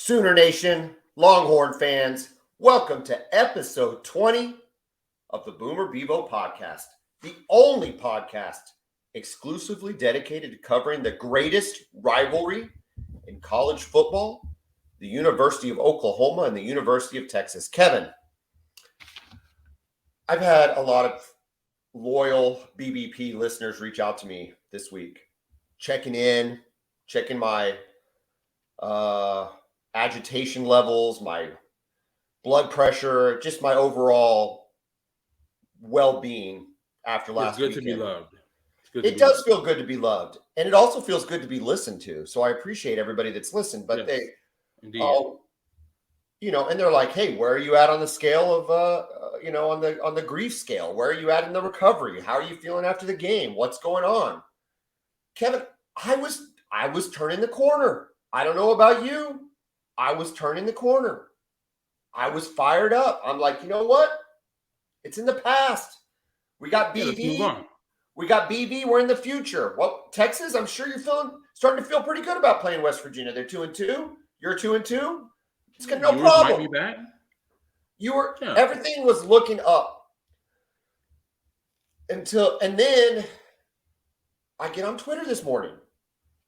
Sooner Nation, Longhorn fans, welcome to episode 20 of the Boomer Bevo podcast, the only podcast exclusively dedicated to covering the greatest rivalry in college football, the University of Oklahoma and the University of Texas. Kevin, I've had a lot of loyal BBP listeners reach out to me this week, checking my agitation levels, my blood pressure, just my overall well-being after last weekend. It's good to be loved. It does feel good to be loved, and it also feels good to be listened to. So I appreciate everybody that's listened. But yes, indeed. And they're like, "Hey, where are you at on the scale of, on the grief scale? Where are you at in the recovery? How are you feeling after the game? What's going on?" Kevin, I was turning the corner. I don't know about you. I was turning the corner. I was fired up. I'm like, you know what? It's in the past. We got BV. We got BV. We're in the future. Well, Texas, I'm sure you're starting to feel pretty good about playing West Virginia. They're 2-2. You're 2-2. It's got no problem. Might be back. Everything was looking up and then I get on Twitter this morning.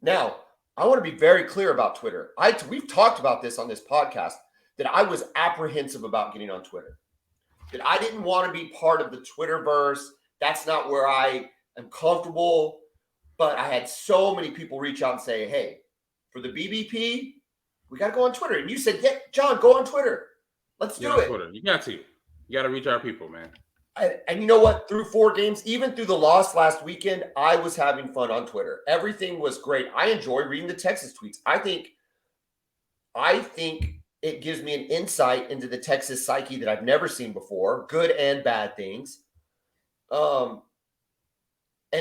Now, I want to be very clear about Twitter. We've talked about this on this podcast, that I was apprehensive about getting on Twitter, that I didn't want to be part of the Twitterverse. That's not where I am comfortable. But I had so many people reach out and say, "Hey, for the BBP, we got to go on Twitter." And you said, "Yeah, John, go on Twitter. Let's do it." Twitter. You got to reach our people, man. And you know what? Through 4 games, even through the loss last weekend, I was having fun on Twitter. Everything was great. I enjoy reading the Texas tweets. I think it gives me an insight into the Texas psyche that I've never seen before, good and bad things. And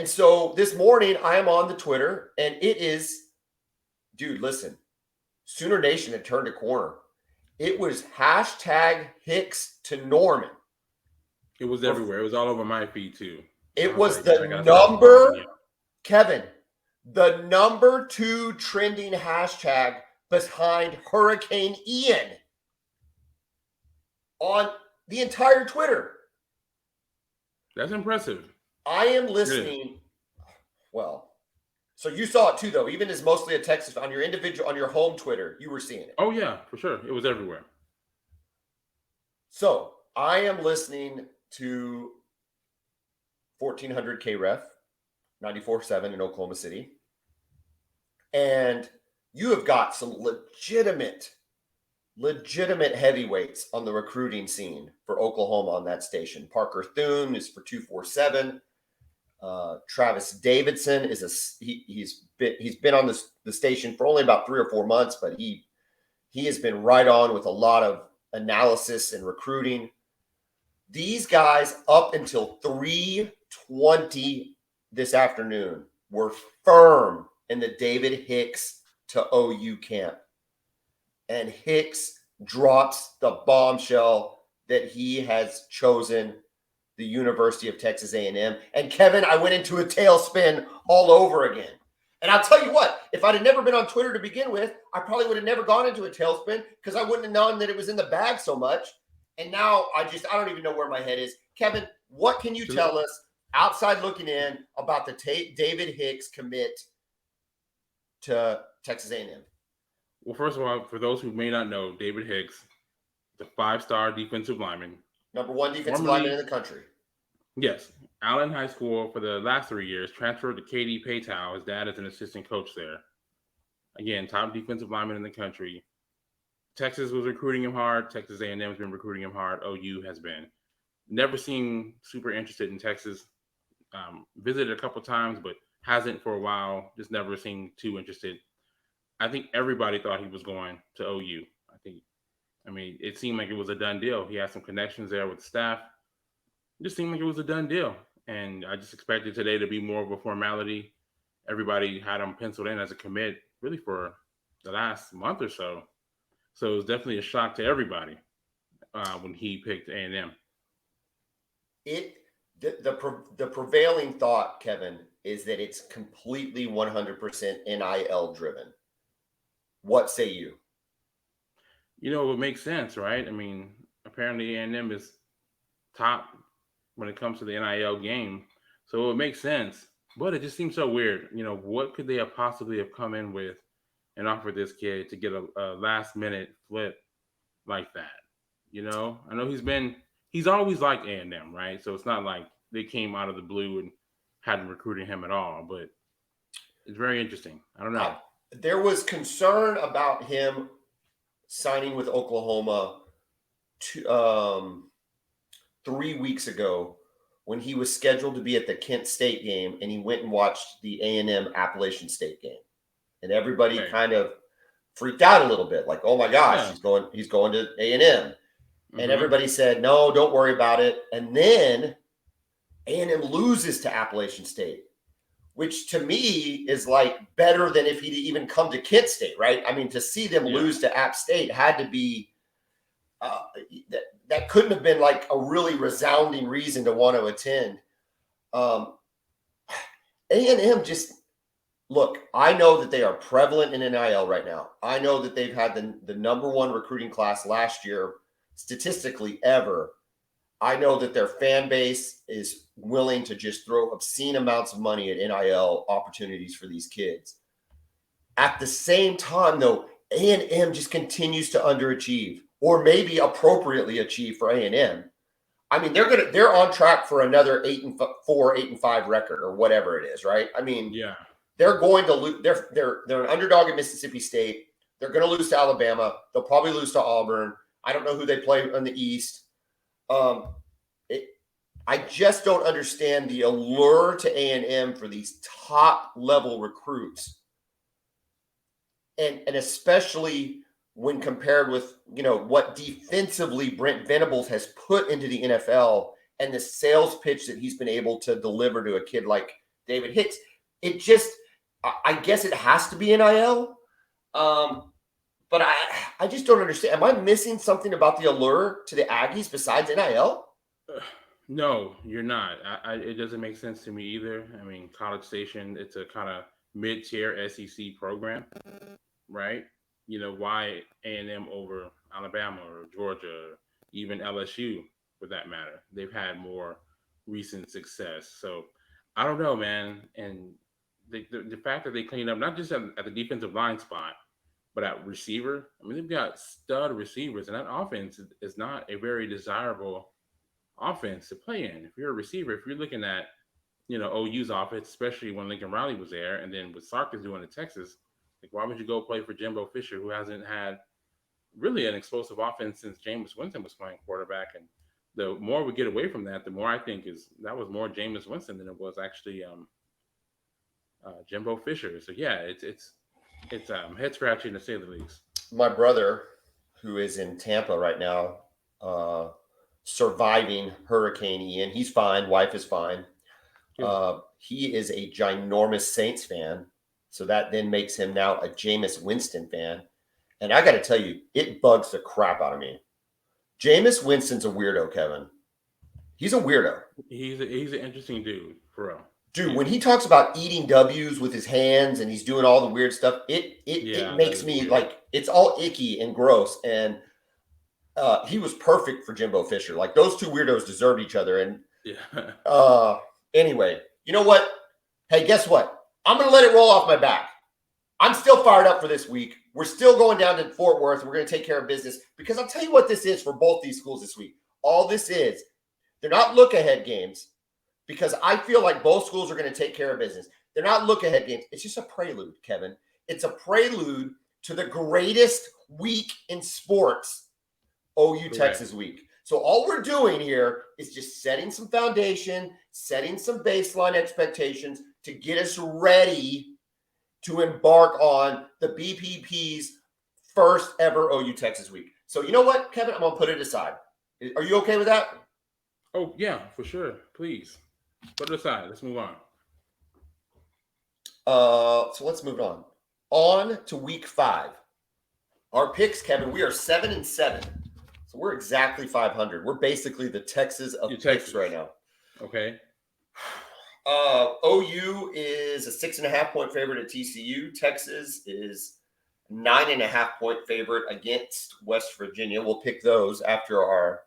so this morning I am on the Twitter, and it is, dude, listen, Sooner Nation had turned a corner. It was hashtag Hicks to Norman. It was everywhere. It was all over my feed too. It was the number, Kevin, the number 2 trending hashtag behind Hurricane Ian on the entire Twitter. That's impressive. I am listening. Well, so you saw it too, though. Even as mostly a Texas on your home Twitter, you were seeing it. Oh yeah, for sure. It was everywhere. So I am listening to 1400 KREF 94.7 in Oklahoma City. And you have got some legitimate heavyweights on the recruiting scene for Oklahoma on that station. Parker Thune is for 247. Travis Davidson he's been on the station for only about 3 or 4 months, but he has been right on with a lot of analysis and recruiting. These guys, up until 3:20 this afternoon, were firm in the David Hicks to OU camp. And Hicks drops the bombshell that he has chosen the University of Texas A&M. And Kevin, I went into a tailspin all over again. And I'll tell you what, if I'd have never been on Twitter to begin with, I probably would have never gone into a tailspin because I wouldn't have known that it was in the bag so much. And now I don't even know where my head is. Kevin, what can you tell us outside looking in about the David Hicks commit to Texas A&M? Well, first of all, for those who may not know, David Hicks, the 5-star defensive lineman. Number 1 defensive lineman in the country. Yes. Allen High School for the last 3 years, transferred to KD Paytow. His dad is an assistant coach there. Again, top defensive lineman in the country. Texas was recruiting him hard. Texas A&M has been recruiting him hard. OU has been. Never seemed super interested in Texas. Visited a couple times, but hasn't for a while. Just never seemed too interested. I think everybody thought he was going to OU. It seemed like it was a done deal. He had some connections there with the staff. It just seemed like it was a done deal. And I just expected today to be more of a formality. Everybody had him penciled in as a commit really for the last month or so. So it was definitely a shock to everybody when he picked A&M. The prevailing thought, Kevin, is that it's completely 100% NIL driven. What say you? You know, it makes sense, right? I mean, apparently A&M is top when it comes to the NIL game, so it makes sense. But it just seems so weird. You know, what could they have possibly have come in with and offered this kid to get a last minute flip like that? You know, I know he's always liked A&M, right? So it's not like they came out of the blue and hadn't recruited him at all. But it's very interesting. I don't know. There was concern about him signing with Oklahoma 3 weeks ago when he was scheduled to be at the Kent State game, and he went and watched the A&M Appalachian State game, and everybody Okay. kind of freaked out a little bit, like, "Oh my gosh, Yeah. he's going to A&M," and Mm-hmm. everybody said, "No, don't worry about it." And then A&M loses to Appalachian State, which to me is like better than if he'd even come to Kent State, right? I mean, to see them Yeah. lose to App State had to be uh, that couldn't have been like a really resounding reason to want to attend. Um, A&M just look. I know that they are prevalent in NIL right now. I know that they've had the number one recruiting class last year statistically ever. I know that their fan base is willing to just throw obscene amounts of money at NIL opportunities for these kids. At the same time, though, A&M just continues to underachieve, or maybe appropriately achieve for A&M. I mean, they're on track for another 8-4, 8-5 record, or whatever it is, right? I mean, Yeah. they're going to lose. They're an underdog at Mississippi State. They're going to lose to Alabama. They'll probably lose to Auburn. I don't know who they play in the East. Um, I just don't understand the allure to A&M for these top level recruits, and especially when compared with what defensively Brent Venables has put into the NFL and the sales pitch that he's been able to deliver to a kid like David Hicks. It just, I guess it has to be NIL. But I just don't understand. Am I missing something about the allure to the Aggies besides NIL? No, you're not. It doesn't make sense to me either. I mean, College Station, it's a kind of mid-tier SEC program, right? You know, why A&M over Alabama or Georgia, or even LSU for that matter? They've had more recent success. So I don't know, man. And the fact that they cleaned up not just at the defensive line spot, but at receiver, I mean, they've got stud receivers, and that offense is not a very desirable offense to play in. If you're a receiver, if you're looking at, OU's offense, especially when Lincoln Riley was there, and then what Sark is doing in Texas, like why would you go play for Jimbo Fisher, who hasn't had really an explosive offense since Jameis Winston was playing quarterback? And the more we get away from that, the more I think is that was more Jameis Winston than it was actually Jimbo Fisher. So yeah, it's head scratching to say the least. My brother, who is in Tampa right now, uh, surviving Hurricane Ian, he's fine. Wife is fine. Good. He is a ginormous Saints fan. So that then makes him now a Jameis Winston fan. And I got to tell you, it bugs the crap out of me. Jameis Winston's a weirdo, Kevin. He's a weirdo. He's an interesting dude for real. Dude, Yeah. when he talks about eating W's with his hands and he's doing all the weird stuff, it Yeah, that makes is me weird. like it's all icky and gross. And he was perfect for Jimbo Fisher. Like those two weirdos deserved each other. And Yeah. anyway, you know what? Hey, guess what? I'm gonna let it roll off my back. I'm still fired up for this week. We're still going down to Fort Worth. We're going to take care of business because I'll tell you what this is for both these schools this week. All this is, they're not look ahead games because I feel like both schools are going to take care of business. They're not look ahead games. It's just a prelude, Kevin. It's a prelude to the greatest week in sports, OU Correct. Texas week. So all we're doing here is just setting some foundation, setting some baseline expectations to get us ready to embark on the BPP's first ever OU Texas week. So you know what, Kevin? I'm going to put it aside. Are you okay with that? Oh yeah, for sure. Please put it aside. Let's move on. So let's move on. On to week 5. Our picks, Kevin, we are 7-7. So we're exactly 500. We're basically the Texas of Your picks Texas. right now. Okay. OU is a 6.5 point favorite at TCU. Texas is 9.5 point favorite against West Virginia. We'll pick those after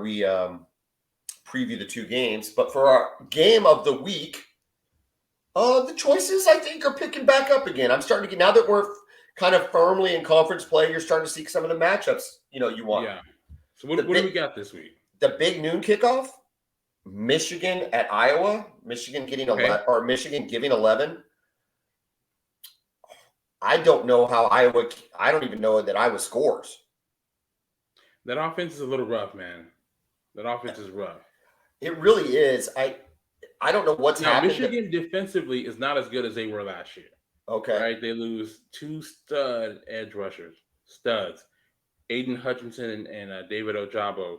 we preview the two games. But for our game of the week, the choices I think are picking back up again. I'm starting to get, now that we're kind of firmly in conference play, you're starting to see some of the matchups you want. Yeah. So what do we got this week? The big noon kickoff. Michigan at Iowa. Michigan getting 11 or Michigan giving 11. I don't know how Iowa. I don't even know that Iowa scores. That offense is a little rough, man. That offense is rough. It really is. I don't know what's happened. Michigan defensively is not as good as they were last year. Okay. Right? They lose 2 stud edge rushers. Studs. Aiden Hutchinson and David Ojabo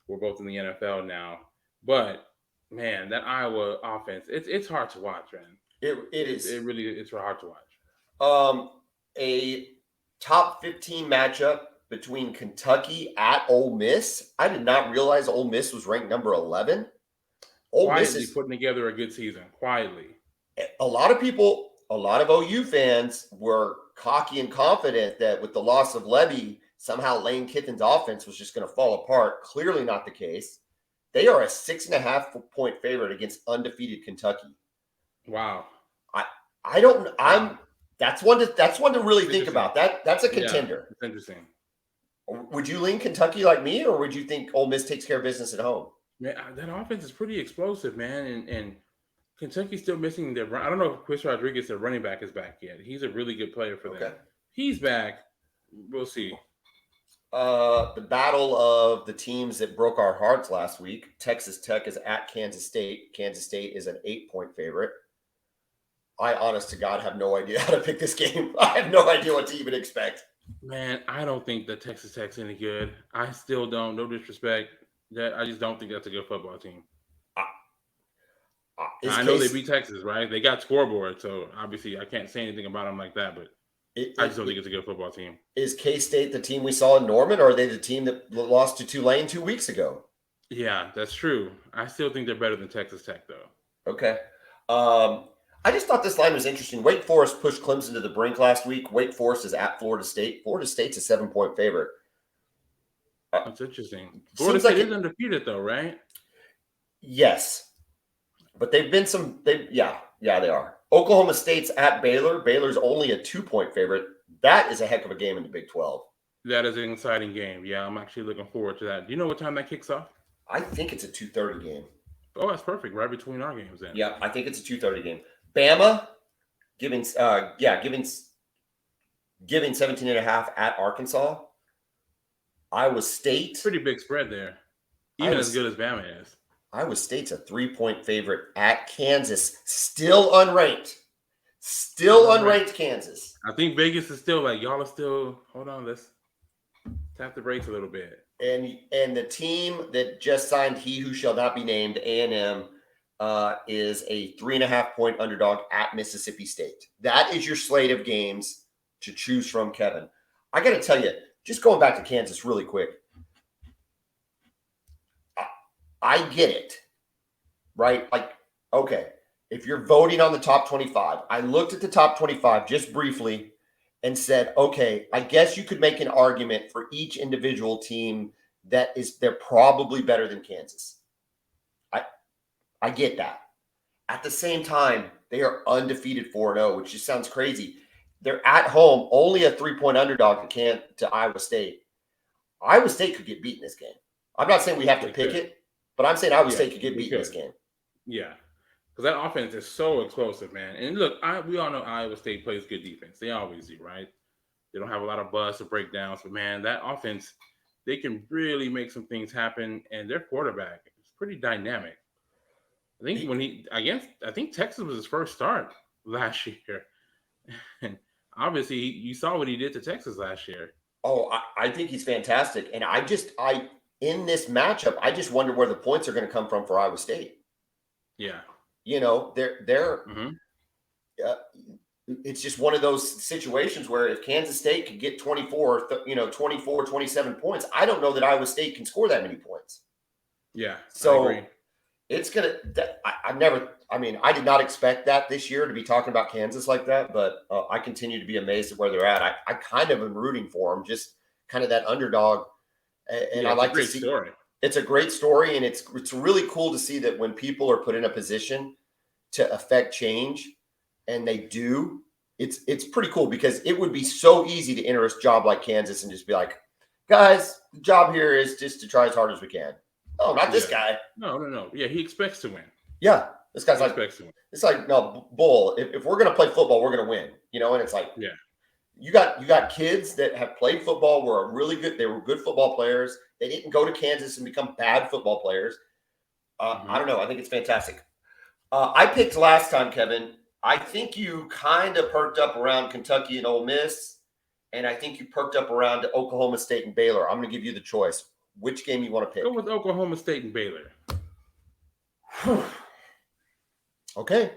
were both in the NFL now. But man, that Iowa offense, it's hard to watch, man. It is. It really it's hard to watch. A top 15 matchup between Kentucky at Ole Miss. I did not realize Ole Miss was ranked number 11. Ole Miss is putting together a good season, quietly. A lot of OU fans were cocky and confident that with the loss of Levy, somehow Lane Kiffin's offense was just going to fall apart. Clearly not the case. They are a 6.5 point favorite against undefeated Kentucky. Wow. I don't. That's one to really think about. That's a contender. Yeah, it's interesting. Would you lean Kentucky like me, or would you think Ole Miss takes care of business at home? Man, that offense is pretty explosive, man, and Kentucky's still missing their. I don't know if Chris Rodriguez, their running back, is back yet. He's a really good player for them. He's back. We'll see. The battle of the teams that broke our hearts last week. Texas Tech is at Kansas State. Kansas State is an 8-point favorite. I, honest to God, have no idea how to pick this game. I have no idea what to even expect. Man, I don't think that Texas Tech's any good. I still don't. No disrespect. I just don't think that's a good football team. I know they beat Texas, right? They got scoreboard, so obviously I can't say anything about them like that, but I just don't think it's a good football team. Is K-State the team we saw in Norman, or are they the team that lost to Tulane 2 weeks ago? Yeah, that's true. I still think they're better than Texas Tech, though. Okay. I just thought this line was interesting. Wake Forest pushed Clemson to the brink last week. Wake Forest is at Florida State. Florida State's a 7-point favorite. That's interesting. Florida State is undefeated, though, right? Yes. But they've been yeah, they are. Oklahoma State's at Baylor. Baylor's only a 2-point favorite. That is a heck of a game in the Big 12. That is an exciting game. Yeah, I'm actually looking forward to that. Do you know what time that kicks off? I think it's a 2:30 game. Oh, that's perfect. Right between our games then. Yeah, I think it's a 2:30 game. Bama giving 17.5 at Arkansas. Iowa State. Pretty big spread there. Even as good as Bama is. Iowa State's a 3-point favorite at Kansas. Still unranked. Still unranked Kansas. I think Vegas is still like, y'all are still, hold on, let's tap the brakes a little bit. And the team that just signed he who shall not be named, A&M, is a 3.5-point underdog at Mississippi State. That is your slate of games to choose from, Kevin. I got to tell you, just going back to Kansas really quick, I get it, right? Like, okay, if you're voting on the top 25, I looked at the top 25 just briefly and said, okay, I guess you could make an argument for each individual team they're probably better than Kansas. I get that. At the same time, they are undefeated 4-0, which just sounds crazy. They're at home, only a 3-point underdog to Iowa State. Iowa State could get beat in this game. I'm not saying we have to pick it, but I'm saying Iowa State could get beat in this game. Yeah, because that offense is so explosive, man. And look, we all know Iowa State plays good defense. They always do, right? They don't have a lot of busts or breakdowns, but man, that offense, they can really make some things happen. And their quarterback is pretty dynamic. I think Texas was his first start last year. And obviously, you saw what he did to Texas last year. Oh, I think he's fantastic. And in this matchup, I just wonder where the points are going to come from for Iowa State. Yeah. They're it's just one of those situations where if Kansas State could get 24, 27 points, I don't know that Iowa State can score that many points. Yeah. So I agree. it's gonna. I did not expect that this year to be talking about Kansas like that, but I continue to be amazed at where they're at. I kind of am rooting for them, just kind of that underdog, and Yeah, I it's a like to great see. story. It's a great story, and it's really cool to see that when people are put in a position to affect change, and they do. It's pretty cool because it would be so easy to enter a job like Kansas and just be like, guys, the job here is just to try as hard as we can. Oh, not this Yeah. guy. No. Yeah, he expects to win. Yeah, this guy's He like, expects to win. it's like, no, bull. If we're gonna play football, we're gonna win. And it's like, Yeah. you got kids that have played football, they were good football players. They didn't go to Kansas and become bad football players. I don't know. I think it's fantastic. I picked last time, Kevin. I think you kind of perked up around Kentucky and Ole Miss, and I think you perked up around Oklahoma State and Baylor. I'm going to give you the choice. Which game you want to Go pick? with Oklahoma State and Baylor. Okay.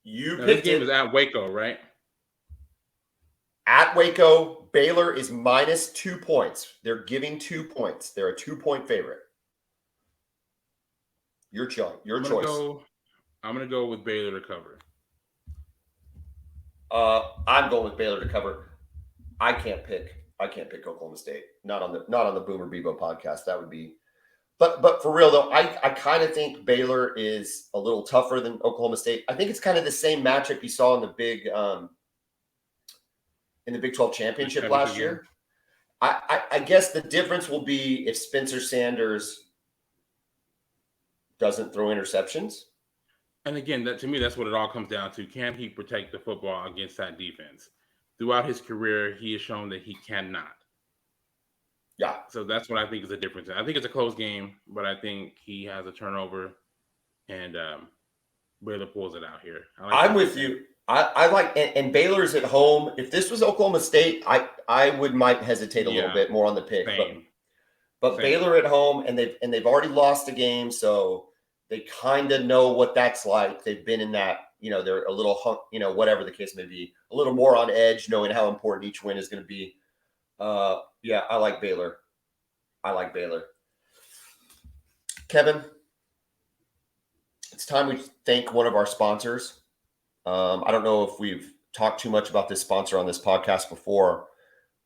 You Now, this picked game it. is at Waco, right? At Waco, Baylor is minus 2 points. They're giving 2 points. They're a 2-point favorite. Your choice. I'm gonna go with Baylor to cover. I'm going with Baylor to cover. I can't pick Oklahoma State. Not on the Boomer Bevo podcast. That would be. But for real though, I kind of think Baylor is a little tougher than Oklahoma State. I think it's kind of the same matchup you saw in the Big 12 championship last year. I guess the difference will be if Spencer Sanders doesn't throw interceptions. And again, to me, that's what it all comes down to. Can he protect the football against that defense? Throughout his career, he has shown that he cannot. Yeah. So that's what I think is the difference. I think it's a close game, but I think he has a turnover, and Baylor pulls it out here. I'm with you. I like, and Baylor's at home. If this was Oklahoma State, I might hesitate a little bit more on the pick. But Baylor at home, and they've already lost a game, so they kind of know what that's like. They've been in that, they're a little, whatever the case may be, a little more on edge, knowing how important each win is going to be. Yeah, I like Baylor. Kevin, it's time we thank one of our sponsors. I don't know if we've talked too much about this sponsor on this podcast before,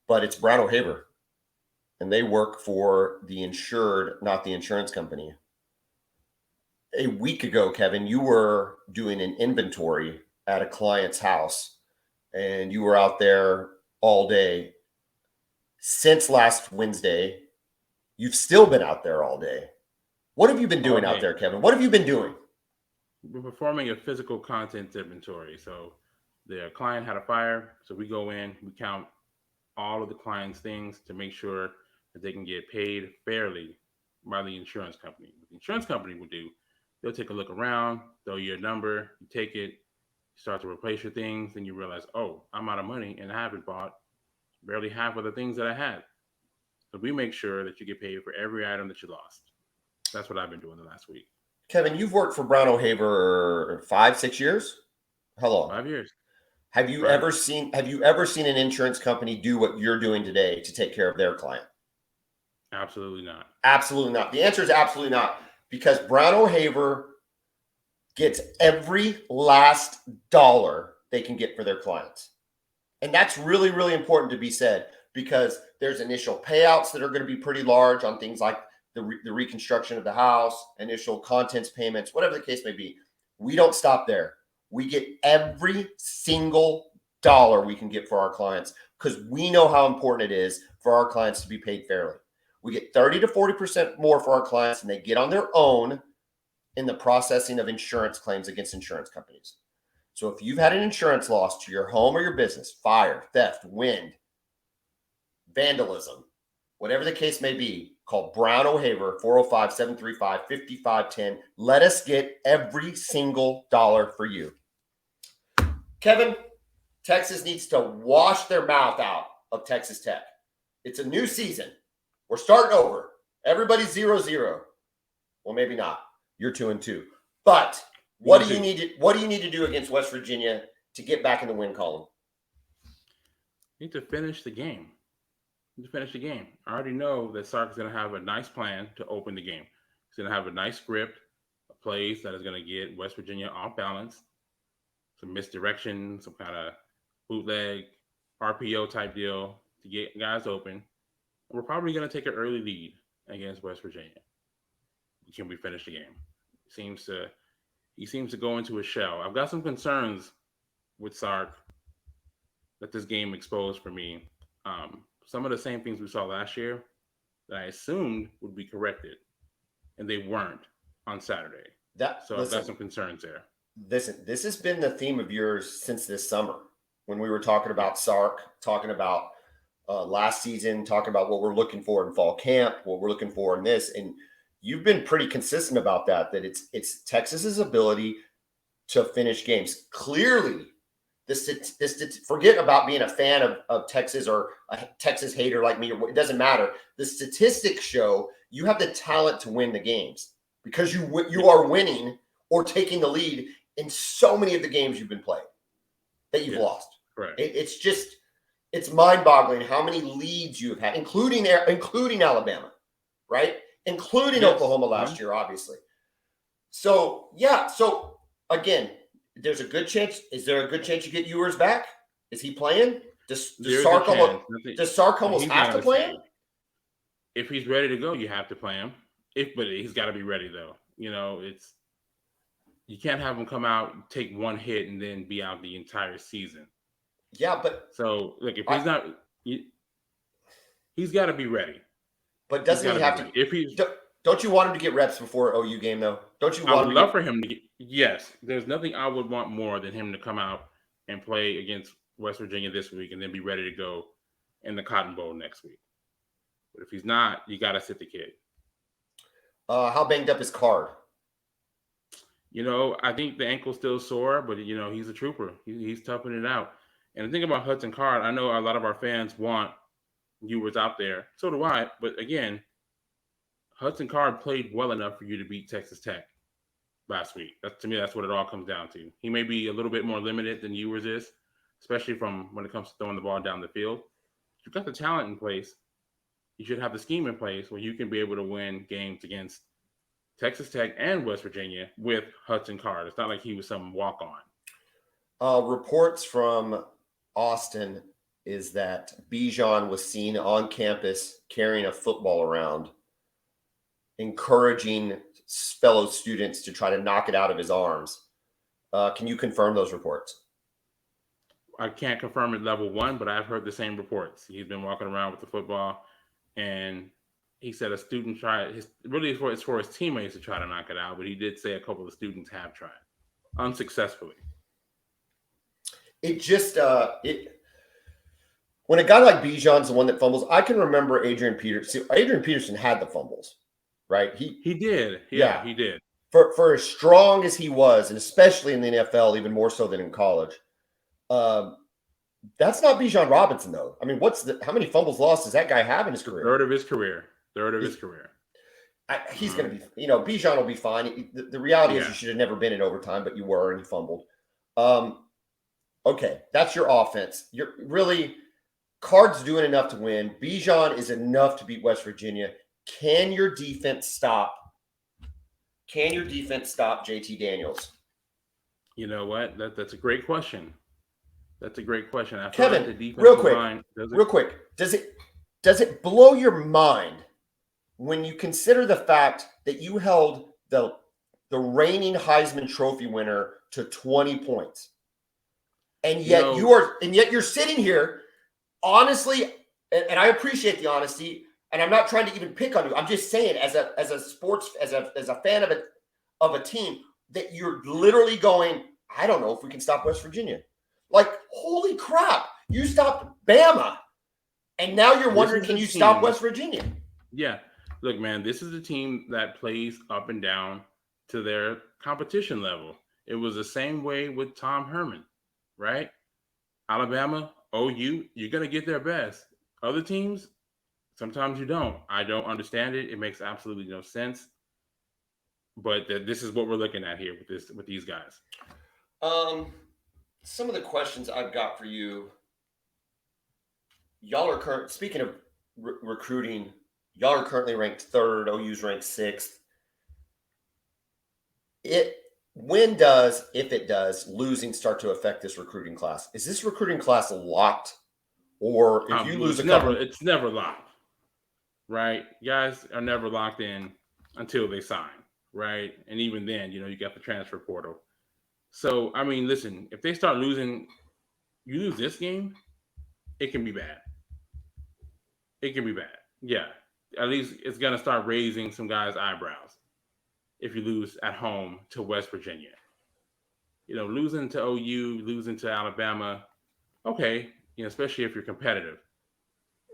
but it's Brown O'Haver, and they work for the insured, not the insurance company. A week ago, Kevin, you were doing an inventory at a client's house, and you were out there all day. Since last Wednesday, you've still been out there all day. What have you been doing out there, Kevin? What have you been doing? We're performing a physical content inventory. So the client had a fire, so we go in, we count all of the client's things to make sure that they can get paid fairly by the insurance company. What the insurance company will do, they'll take a look around, throw you a number, you take it, start to replace your things, then you realize, oh, I'm out of money and I haven't bought barely half of the things that I had. So we make sure that you get paid for every item that you lost. That's what I've been doing the last week. Kevin, you've worked for Brown O'Haver 5-6 years? How long? 5 years. Have you ever seen an insurance company do what you're doing today to take care of their client? Absolutely not. Absolutely not. The answer is absolutely not, because Brown O'Haver gets every last dollar they can get for their clients. And that's really, really important to be said, because there's initial payouts that are going to be pretty large on things like the reconstruction of the house, initial contents payments, whatever the case may be. We don't stop there. We get every single dollar we can get for our clients, because we know how important it is for our clients to be paid fairly. We get 30 to 40% more for our clients than they get on their own in the processing of insurance claims against insurance companies. So if you've had an insurance loss to your home or your business, fire, theft, wind, vandalism, whatever the case may be, call Brown O'Haver, 405-735-5510. Let us get every single dollar for you. Kevin, Texas needs to wash their mouth out of Texas Tech. It's a new season. We're starting over. Everybody's 0-0. Well, maybe not. You're 2-2. But what do you need to do against West Virginia to get back in the win column? You need to finish the game. I already know that Sark is going to have a nice plan to open the game. He's going to have a nice script, a plays that is going to get West Virginia off balance, some misdirection, some kind of bootleg RPO type deal to get guys open. We're probably going to take an early lead against West Virginia. Can we finish the game? He seems to go into a shell. I've got some concerns with Sark that this game exposed for me. Some of the same things we saw last year that I assumed would be corrected, and they weren't on Saturday. I've got some concerns there. This has been the theme of yours since this summer when we were talking about Sark, talking about last season, talking about what we're looking for in fall camp, what we're looking for in this, and you've been pretty consistent about that it's Texas's ability to finish games. Clearly, this forget about being a fan of Texas or a Texas hater like me, or it doesn't matter. The statistics show you have the talent to win the games because you are winning or taking the lead in so many of the games you've been playing that you've lost. Right. It's mind-boggling how many leads you have had, including Alabama, right? Including Oklahoma last year, obviously. So, yeah. So, again, there's a good chance. Is there a good chance you get Ewers back? Is he playing? Does Sark almost have to play him? If he's ready to go, you have to play him. But he's got to be ready, though. You can't have him come out, take one hit, and then be out the entire season. Yeah, but so look, if he's not, he's got to be ready. But doesn't he have to? If he's, don't you want him to get reps before OU game though? Don't you want? I would love for him to get. Yes, there's nothing I would want more than him to come out and play against West Virginia this week, and then be ready to go in the Cotton Bowl next week. But if he's not, you got to sit the kid. How banged up is Card? I think the ankle's still sore, but he's a trooper. He's toughing it out. And the thing about Hudson Card, I know a lot of our fans want Ewers out there. So do I. But again, Hudson Card played well enough for you to beat Texas Tech last week. To me, that's what it all comes down to. He may be a little bit more limited than Ewers is, especially from when it comes to throwing the ball down the field. You've got the talent in place. You should have the scheme in place where you can be able to win games against Texas Tech and West Virginia with Hudson Card. It's not like he was some walk-on. Reports from Austin is that Bijan was seen on campus carrying a football around, encouraging fellow students to try to knock it out of his arms. Can you confirm those reports? I can't confirm at level 1, but I've heard the same reports. He's been walking around with the football, and he said a student tried. It's for his teammates to try to knock it out, but he did say a couple of students have tried unsuccessfully. It just when a guy like Bijan's the one that fumbles, I can remember Adrian Peterson. Adrian Peterson had the fumbles, right? He did. Yeah, he did. For as strong as he was, and especially in the NFL, even more so than in college, that's not Bijan Robinson, though. I mean, how many fumbles lost does that guy have in his career? Third of his career. He's going to be, Bijan will be fine. The reality is you should have never been in overtime, but you were, and you fumbled. Okay, that's your offense. You're really, Card's doing enough to win. Bijan is enough to beat West Virginia. Can your defense stop JT Daniels? You know what? That's a great question. That's a great question. Kevin, real quick, does it blow your mind when you consider the fact that you held the reigning Heisman Trophy winner to 20 points? And yet you're sitting here, honestly, and I appreciate the honesty, and I'm not trying to even pick on you. I'm just saying, as a fan of a team, that you're literally going, I don't know if we can stop West Virginia. Like, holy crap, you stopped Bama, and now you're wondering, can you stop West Virginia? Yeah. Look, man, this is a team that plays up and down to their competition level. It was the same way with Tom Herman, right? Alabama, OU, you're going to get their best. Other teams, sometimes you don't. I don't understand it. It makes absolutely no sense. But this is what we're looking at here with these guys. Some of the questions I've got for you. Y'all are speaking of recruiting, y'all are currently ranked 3rd. OU's ranked 6th. if it does, losing start to affect this recruiting class? Is this recruiting class locked? Or if you lose it's never locked, right? Guys are never locked in until they sign, right? And even then, you got the transfer portal. So, I mean, listen, if they start losing, you lose this game, it can be bad. It can be bad. Yeah. At least it's going to start raising some guys' eyebrows if you lose at home to West Virginia. Losing to OU, losing to Alabama, okay, especially if you're competitive.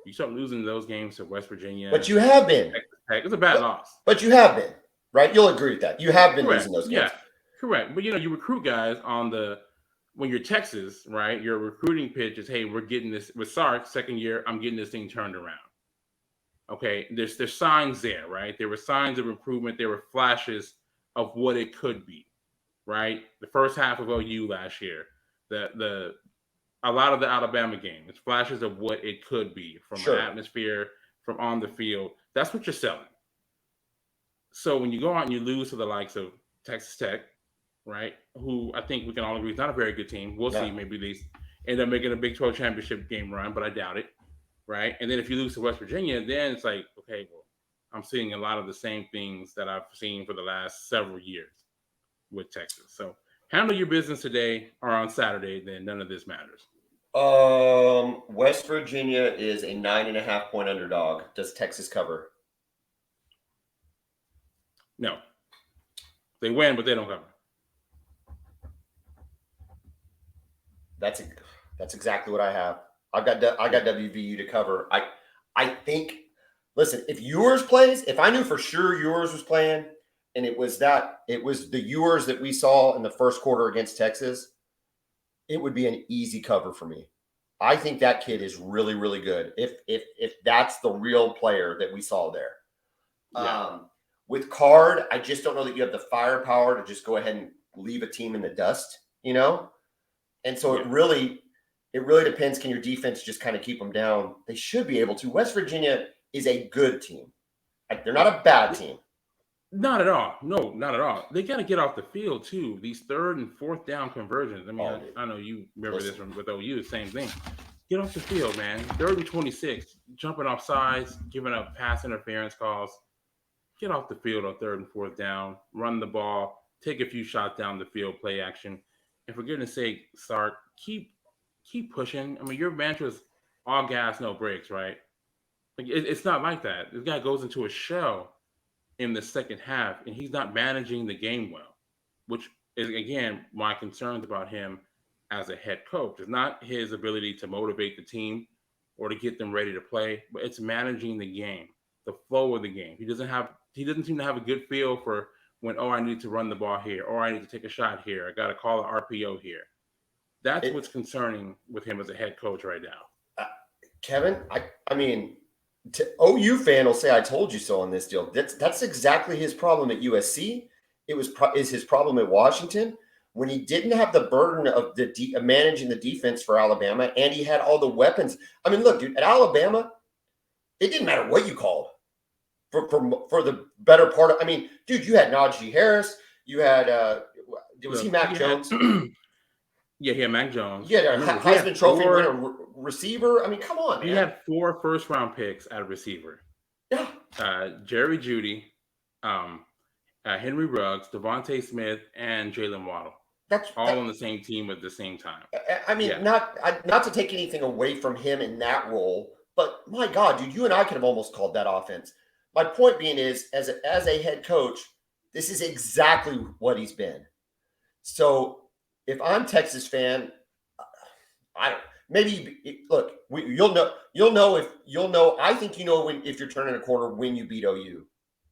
You start losing those games to West Virginia. But you have been. Texas Tech, it's a bad loss. But you have been, right? You'll agree with that. You have been Correct. losing those games. Yeah, correct. But you recruit guys when you're Texas, right? Your recruiting pitch is, hey, we're getting this with Sark, second year, I'm getting this thing turned around. Okay, there's signs there, right? There were signs of improvement. There were flashes of what it could be, right? The first half of OU last year, a lot of the Alabama game, it's flashes of what it could be from an atmosphere, from on the field. That's what you're selling. So when you go out and you lose to the likes of Texas Tech, right, who I think we can all agree is not a very good team. We'll see. Maybe they end up making a Big 12 championship game run, but I doubt it. Right. And then if you lose to West Virginia, then it's like, okay, well, I'm seeing a lot of the same things that I've seen for the last several years with Texas. So handle your business today or on Saturday, then none of this matters. West Virginia is a 9.5-point underdog. Does Texas cover? No. They win, but they don't cover. That's exactly what I have. I got WVU to cover. I think. Listen, if yours plays, if I knew for sure yours was playing, and it was the yours that we saw in the first quarter against Texas, it would be an easy cover for me. I think that kid is really, really good. If that's the real player that we saw there. Yeah. With Card, I just don't know that you have the firepower to just go ahead and leave a team in the dust, And so it really depends. Can your defense just kind of keep them down? They should be able to. West Virginia is a good team. They're not a bad team. Not at all. No, not at all. They got to get off the field, too. These third and fourth down conversions. I mean, I know you remember this with OU, same thing. Get off the field, man. 3rd and 26, jumping off sides, giving up pass interference calls. Get off the field on 3rd and 4th down. Run the ball. Take a few shots down the field, play action. And for goodness sake, Sark, keep pushing. I mean, your mantra is all gas, no brakes, right? Like it's not like that. This guy goes into a shell in the second half, and he's not managing the game well, which is, again, my concerns about him as a head coach. It's not his ability to motivate the team or to get them ready to play, but it's managing the game, the flow of the game. He doesn't seem to have a good feel for when, I need to run the ball here, or I need to take a shot here. I got to call an RPO here. That's what's concerning with him as a head coach right now. Kevin, I mean, OU fan will say, I told you so on this deal. That's exactly his problem at USC. Is his problem at Washington when he didn't have the burden of managing the defense for Alabama, and he had all the weapons. I mean, look, dude, at Alabama, it didn't matter what you called for the better part of. I mean, dude, you had Najee Harris. You had he Mac Jones? Yeah, he had Mac Jones. Yeah, Heisman Trophy winner receiver. I mean, come on, man. He had 4 first-round picks at receiver. Yeah. Jerry Jeudy, Henry Ruggs, Devontae Smith, and Jalen Waddle. That's all on the same team at the same time. I mean, not to take anything away from him in that role, but my God, dude, you and I could have almost called that offense. My point being is, as a head coach, this is exactly what he's been. So if I'm Texas fan, look. You'll know. I think if you're turning a corner when you beat OU,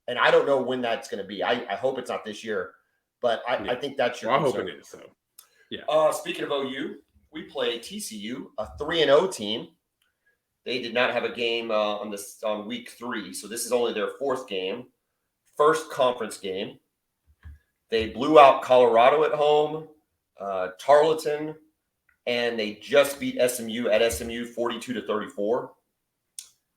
and I don't know when that's going to be. I hope it's not this year, but I think that's your. Well, I hope it is. So, yeah. Speaking of OU, we play TCU, a 3-0 team. They did not have a game on week 3, so this is only their 4th game, first conference game. They blew out Colorado at home, Tarleton, and they just beat SMU at SMU 42-34.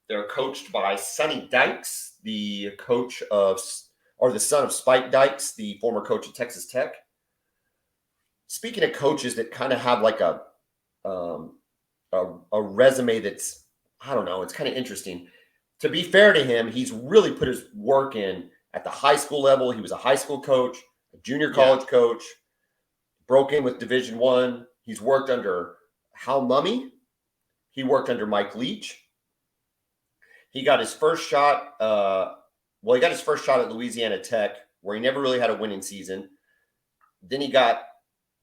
They're coached by Sonny Dykes, the coach of or the son of Spike Dykes, the former coach at Texas Tech. Speaking of coaches that kind of have like a resume that's, I don't know, it's kind of interesting. To be fair to him, he's really put his work in at the high school level. He was a high school coach, a junior college coach, broke in with Division I. He's worked under Hal Mummy. He worked under Mike Leach. He got his first shot. He got his first shot at Louisiana Tech, where he never really had a winning season. Then he got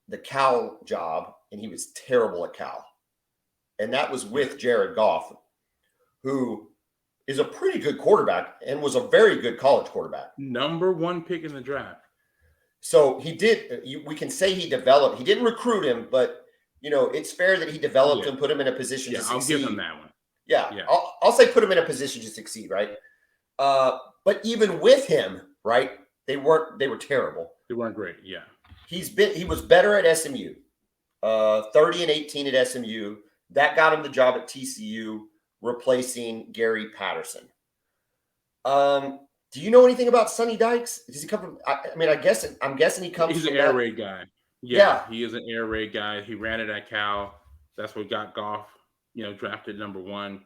the Cal job, and he was terrible at Cal. And that was with Jared Goff, who is a pretty good quarterback and was a very good college quarterback. Number 1 pick in the draft. So he did. We can say he developed. He didn't recruit him, but it's fair that he developed him, put him in a position to succeed. I'll give him that one. Yeah. I'll say put him in a position to succeed, right? But even with him, right, they were terrible. They weren't great. Yeah. He was better at SMU. 30-18 at SMU. That got him the job at TCU, replacing Gary Patterson. Do you know anything about Sonny Dykes? Does he come from? I'm guessing he comes. He's from an air raid guy. Yeah, he is an air raid guy. He ran it at Cal. That's what got Goff, drafted number 1.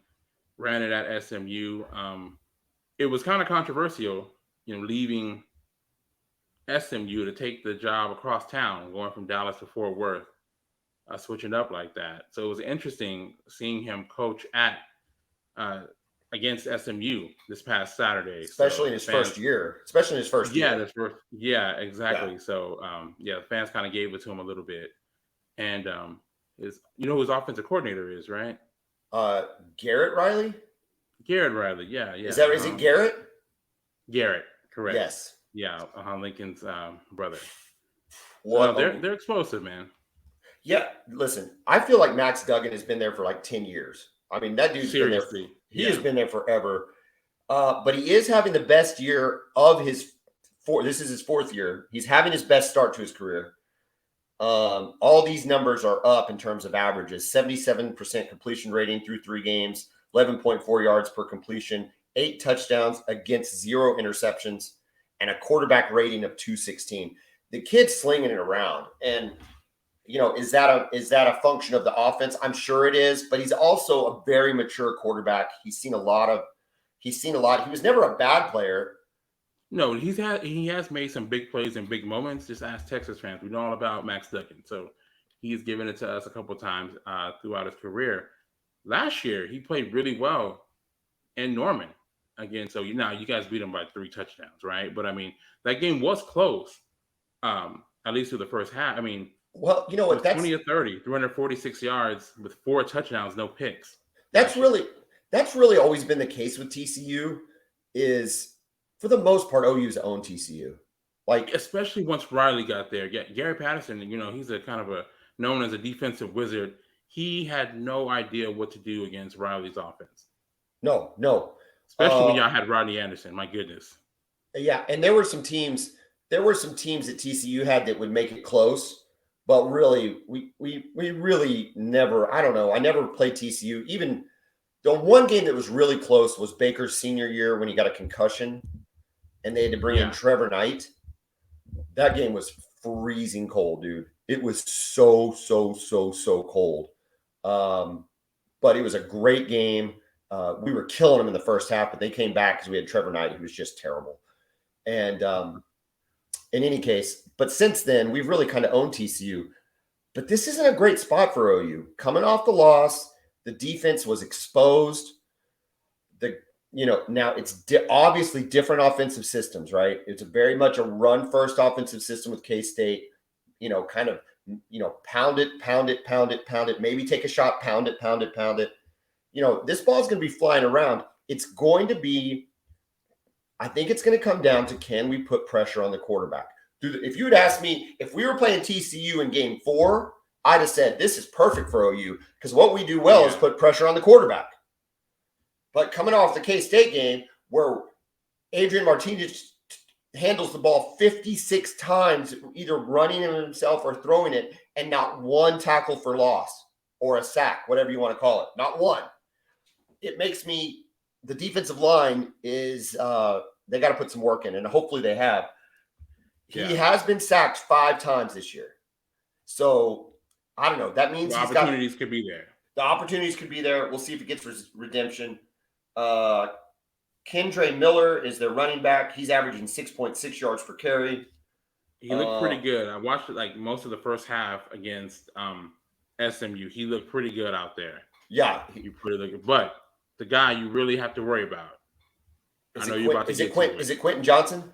Ran it at SMU. It was kind of controversial, leaving SMU to take the job across town, going from Dallas to Fort Worth, switching up like that. So it was interesting seeing him coach at against SMU this past Saturday, especially in his first year. Yeah, exactly. Yeah. So the fans kind of gave it to him a little bit, and who his offensive coordinator is, right? Garrett Riley. Yeah. Is it Garrett? Garrett, correct. Yes. Yeah, Lincoln's brother. What? They're explosive, man. Yeah, listen, I feel like Max Duggan has been there for like 10 years. I mean, that dude's been there. He has been there forever. But he is having the best year of his this is his 4th year. He's having his best start to his career. All these numbers are up in terms of averages. 77% completion rating through 3 games, 11.4 yards per completion, 8 touchdowns against 0 interceptions, and a quarterback rating of 216. The kid's slinging it around. And is that a function of the offense? I'm sure it is, but he's also a very mature quarterback. He's seen a lot. He was never a bad player. No, he has made some big plays and big moments. Just ask Texas fans. We know all about Max Duggan. So he's given it to us a couple times throughout his career. Last year, he played really well in Norman. Again, so you guys beat him by 3 touchdowns, right? But I mean, that game was close, at least through the first half. I mean, well, you know what? That's 20 of 30, 346 yards with 4 touchdowns, no picks. That's really always been the case with TCU. Is for the most part, OU's own TCU. Like, especially once Riley got there. Gary Patterson, he's a kind of known as a defensive wizard. He had no idea what to do against Riley's offense. No. Especially when y'all had Rodney Anderson. My goodness. Yeah, and there were some teams that TCU had that would make it close. But really, we really never, I don't know. I never played TCU. Even the one game that was really close was Baker's senior year when he got a concussion and they had to bring in Trevor Knight. That game was freezing cold, dude. It was so cold. But it was a great game. We were killing them in the first half, but they came back because we had Trevor Knight, who was just terrible. And in any case, but since then, we've really kind of owned TCU. But this isn't a great spot for OU. Coming off the loss, the defense was exposed. Now it's obviously different offensive systems, right? It's very much a run-first offensive system with K-State. Pound it. Maybe take a shot, pound it. This ball's going to be flying around. It's going to be, I think it's going to come down to, can we put pressure on the quarterback? If you had asked me, if we were playing TCU in game 4, I'd have said, this is perfect for OU because what we do well is put pressure on the quarterback. But coming off the K-State game where Adrian Martinez handles the ball 56 times, either running it himself or throwing it, and not one tackle for loss or a sack, whatever you want to call it, not one. It makes me, the defensive line is they got to put some work in, and hopefully they have. He Yeah. has been sacked 5 times this year. So I don't know. That means The he's got opportunities could be there. the opportunities could be there. We'll see if it gets redemption. Kendre Miller is their running back. He's averaging 6.6 yards per carry. He looked pretty good. I watched it like most of the first half against SMU. He looked pretty good out there. Yeah, he pretty good. But the guy you really have to worry about. I know you're about to get to it. Is it Quentin Johnson?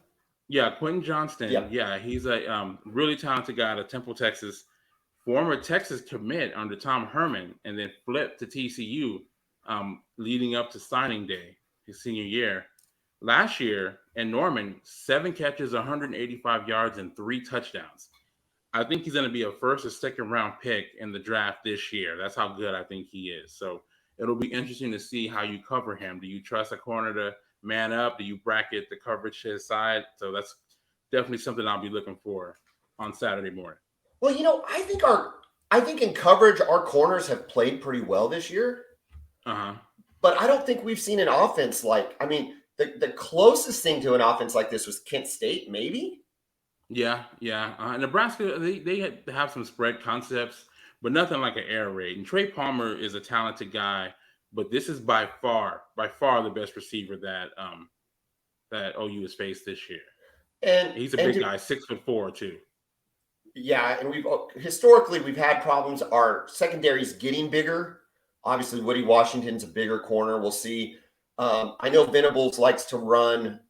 Yeah, Quentin Johnston. Yeah, he's a really talented guy out of Temple, Texas. Former Texas commit under Tom Herman, and then flipped to TCU leading up to signing day, his senior year. Last year in Norman, 7 catches, 185 yards, and 3 touchdowns. I think he's going to be a first or second round pick in the draft this year. That's how good I think he is. So it'll be interesting to see how you cover him. Do you trust a corner to man up? Do you bracket the coverage to his side? So that's definitely something I'll be looking for on Saturday morning. Well, I think in coverage, our corners have played pretty well this year. But I don't think we've seen an offense the closest thing to an offense like this was Kent State, maybe. Yeah. Nebraska, they have some spread concepts, but nothing like an air raid. And Trey Palmer is a talented guy, but this is by far the best receiver that OU has faced this year. And he's a big guy, 6'4" too. Yeah, and we've had problems. Our secondary is getting bigger. Obviously, Woody Washington's a bigger corner. We'll see. I know Venables likes to run.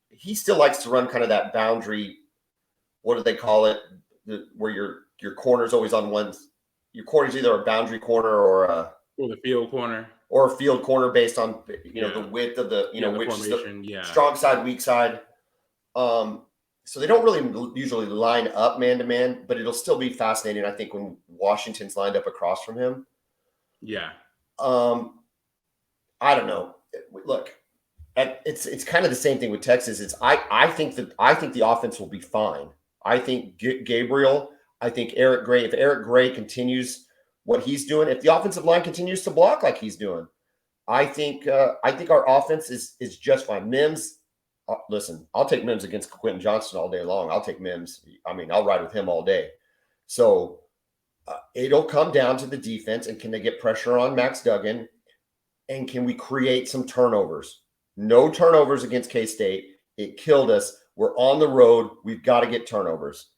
He still likes to run kind of that boundary. What do they call it? Where your corner's always on one. Your corner's either a boundary corner or the field corner, or a field corner based on the width of the which formation, is the strong side, weak side. So they don't really usually line up man to man, but it'll still be fascinating, I think, when Washington's lined up across from him. Yeah. I don't know. Look, it's kind of the same thing with Texas. I think the offense will be fine. I think Gabriel. I think Eric Gray. If Eric Gray continues what he's doing, if the offensive line continues to block like he's doing, I think our offense is just fine. Mims. Listen, I'll take Mims against Quentin Johnson all day long. I'll take Mims. I mean, I'll ride with him all day. So it'll come down to the defense, and can they get pressure on Max Duggan, and can we create some turnovers? No turnovers against K-State. It killed us. We're on the road. We've got to get turnovers.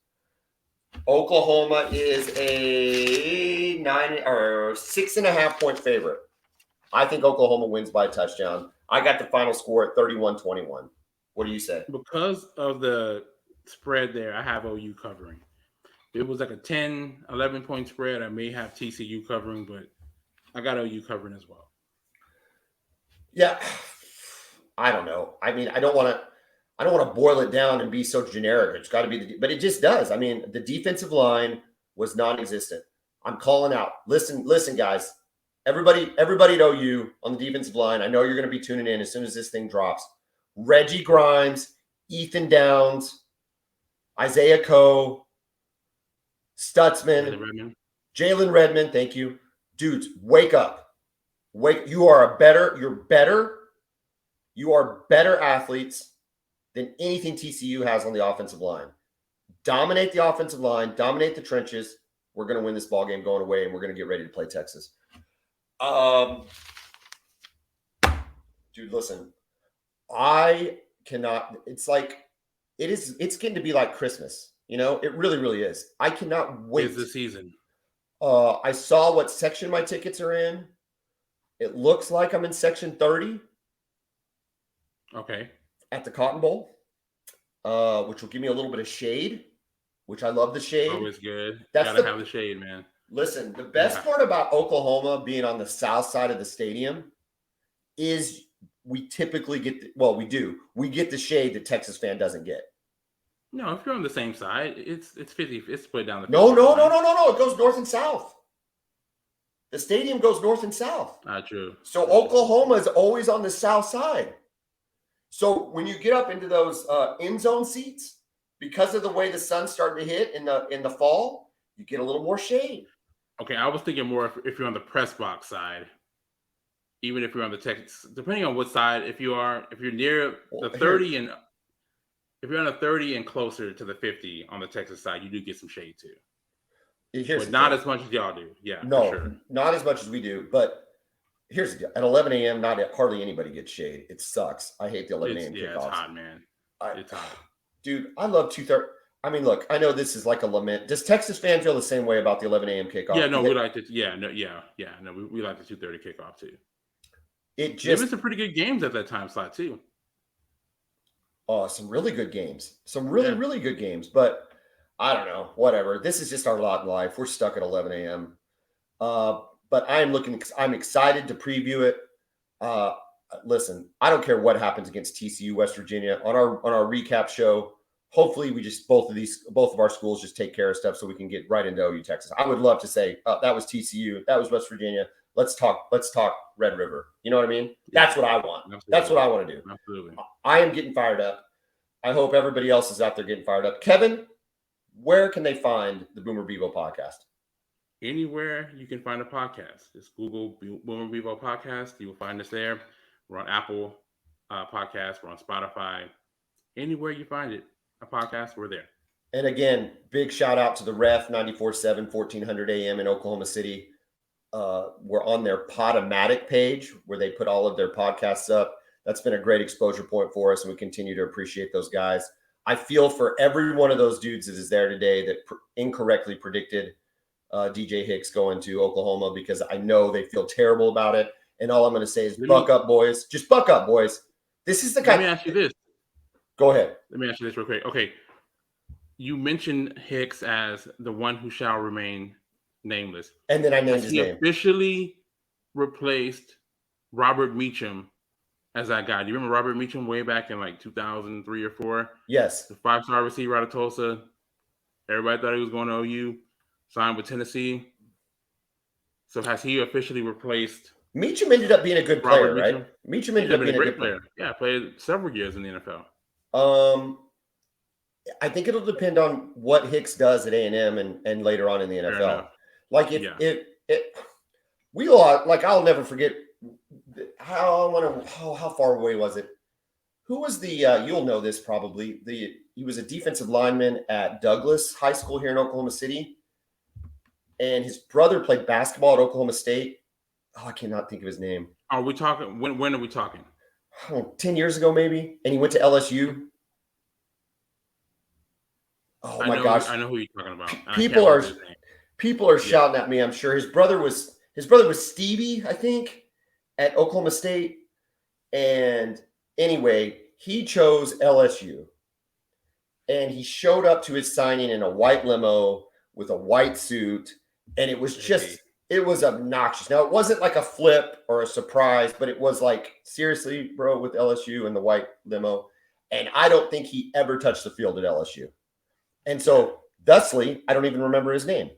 Oklahoma is a 6.5 point favorite. I think Oklahoma wins by a touchdown. I got the final score at 31-21. What do you say? Because of the spread there, I have OU covering. If it was like a 10, 11 point spread, I may have TCU covering, but I got OU covering as well. Yeah. I don't know. I mean, I don't want to boil it down and be so generic. It's got to be but it just does. I mean, the defensive line was non-existent. I'm calling out. Listen, guys. Everybody at OU on the defensive line, I know you're going to be tuning in as soon as this thing drops. Reggie Grimes, Ethan Downs, Isaiah Coe, Stutzman, Jalen Redmond, thank you. Dudes, wake up. You are better athletes than anything TCU has on the offensive line. Dominate the offensive line, dominate the trenches. We're going to win this ball game going away, and we're going to get ready to play Texas. Dude, listen. I cannot. It's getting to be like Christmas. It really, really is. I cannot wait. It's the season. I saw what section my tickets are in. It looks like I'm in section 30. Okay. At the Cotton Bowl, which will give me a little bit of shade, which I love the shade. Always good. Gotta have the shade, man. Listen, the best part about Oklahoma being on the south side of the stadium is we typically get we get the shade that Texas fan doesn't get. No, if you're on the same side, it's 50. It's split down the. No. It goes north and south. The stadium goes north and south. Not true. So Oklahoma is always on the south side. So when you get up into those end zone seats, because of the way the sun's starting to hit in the fall, you get a little more shade. Okay, I was thinking more if you're on the press box side. even if you're on the Texas, depending on what side, if you're near Well, the here, 30 and if you're on the 30 and closer to the 50 on the Texas side, you do get some shade too, here's but the not thing. as much as y'all do. Yeah, for No, sure. not as much as we do, but here's the deal. At 11 a.m., not hardly anybody gets shade. It sucks. I hate the 11 a.m. It's kickoffs. hot, man. I, It's hot. dude, I love 2:30. I mean, look, I know this is like a lament. Does Texas fans feel the same way about the 11 a.m. Yeah, kickoff? no, we like to. Yeah, no, no, we like the 2:30 kickoff too. It There've been just some pretty good games at that time slot too. some really good games, some Yeah, really good games. But I don't know, whatever. This is just our lot in life. We're stuck at 11 a.m. Uh, but I'm excited to preview it. Uh, Listen, I don't care what happens against TCU, West Virginia on our recap show. Hopefully, we just both of our schools just take care of stuff so we can get right into OU Texas. I would love to say that was TCU, that was West Virginia. Let's talk Red River. You know what I mean? yeah, That's what I want. absolutely. That's what I want to do. Absolutely. I am getting fired up. I hope everybody else is out there getting fired up. Kevin, where can they find the Boomer Bevo podcast? Anywhere you can find a podcast, just Google Boomer Bevo podcast. You will find us there. We're on Apple Podcasts. We're on Spotify. Anywhere you find it, a podcast, we're there. And again, big shout out to the Ref 94.7, 1400 AM in Oklahoma City. We're on their Podomatic page where they put all of their podcasts up. That's been a great exposure point for us, and we continue to appreciate those guys. I feel for every one of those dudes that is there today that incorrectly predicted DJ Hicks going to Oklahoma, because I know they feel terrible about it. And all I'm going to say is buck up, boys. Just buck up, boys. This is the guy. Let me ask you this. Go ahead. Let me ask you this real quick. Okay. You mentioned Hicks as the one who shall remain nameless. And then I named his name. He officially replaced Robert Meacham as that guy. Do you remember Robert Meacham way back in like 2003 or 4? Yes. The 5-star receiver out of Tulsa. Everybody thought he was going to OU. Signed with Tennessee. So has he officially replaced Meacham? Ended up being a good player, Robert right? Meacham ended up being a great good player. Yeah, played several years in the NFL. I think it'll depend on what Hicks does at A&M and later on in the NFL. Like I'll never forget how far away was it? Who was the you'll know this probably. He was a defensive lineman at Douglas High School here in Oklahoma City. And his brother played basketball at Oklahoma State. Oh, I cannot think of his name. Are we talking? When are we talking? 10 years ago, maybe. And he went to LSU. Oh my gosh! I know who you're talking about. People are shouting at me. I'm sure his brother was Stevie, I think, at Oklahoma State. And anyway, he chose LSU, and he showed up to his signing in a white limo with a white suit, and it was it was obnoxious. Now, it wasn't like a flip or a surprise, but it was like, seriously, bro, with LSU and the white limo. And I don't think he ever touched the field at LSU. And so, thusly, I don't even remember his name.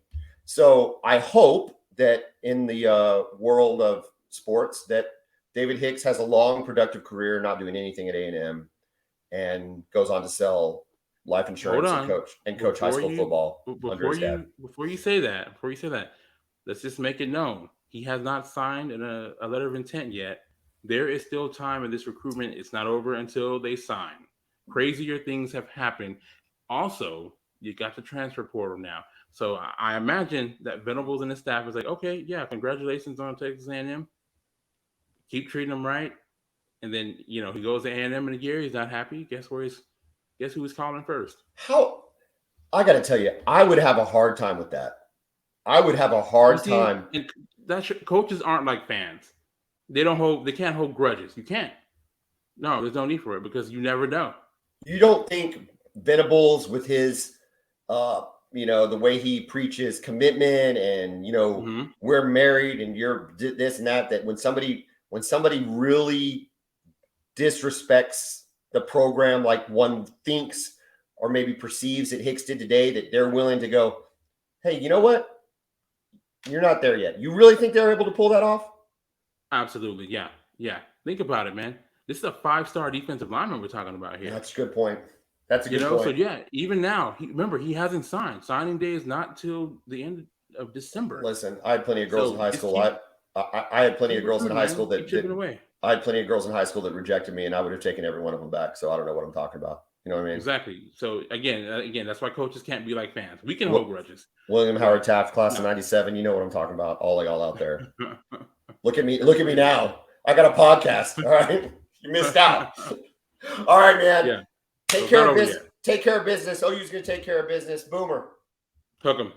So I hope that in the world of sports that David Hicks has a long, productive career, not doing anything at A&M, and goes on to sell life insurance and coach high school football under his dad. Before you say that, let's just make it known. He has not signed a letter of intent yet. There is still time in this recruitment. It's not over until they sign. Crazier things have happened. Also, you got the transfer portal now. So I imagine that Venables and his staff is like, okay, yeah, congratulations on Texas A&M. Keep treating them right. And then, he goes to A&M in a year. He's not happy. Guess who he's calling first? I got to tell you, I would have a hard time with that. I would have a hard time. And coaches aren't like fans. They can't hold grudges. You can't. No, there's no need for it because you never know. You don't think Venables with his, the way he preaches commitment and, we're married and you're this and that when somebody really disrespects the program like one thinks or maybe perceives that Hicks did today, that they're willing to go, hey, you know what? You're not there yet. You really think they're able to pull that off? Absolutely. Yeah. Yeah. Think about it, man. This is a 5-star defensive lineman we're talking about here. That's a good point. That's a good point. So yeah, even now, remember, he hasn't signed. Signing day is not till the end of December. Listen, I had plenty of girls in high school. I had plenty of Keep girls in recruiting, high man. school Keep chipping that away. I had plenty of girls in high school that rejected me, and I would have taken every one of them back. So I don't know what I'm talking about. You know what I mean? Exactly. So again, that's why coaches can't be like fans. We can What- hold grudges. William Howard Taft, class of No. '97. You know what I'm talking about. All y'all out there. Look at me now. I got a podcast. All right. You missed out. All right, man. Yeah. Take So care not of over business. yet. Take care of business. OU's going to take care of business. Boomer. Hook 'em.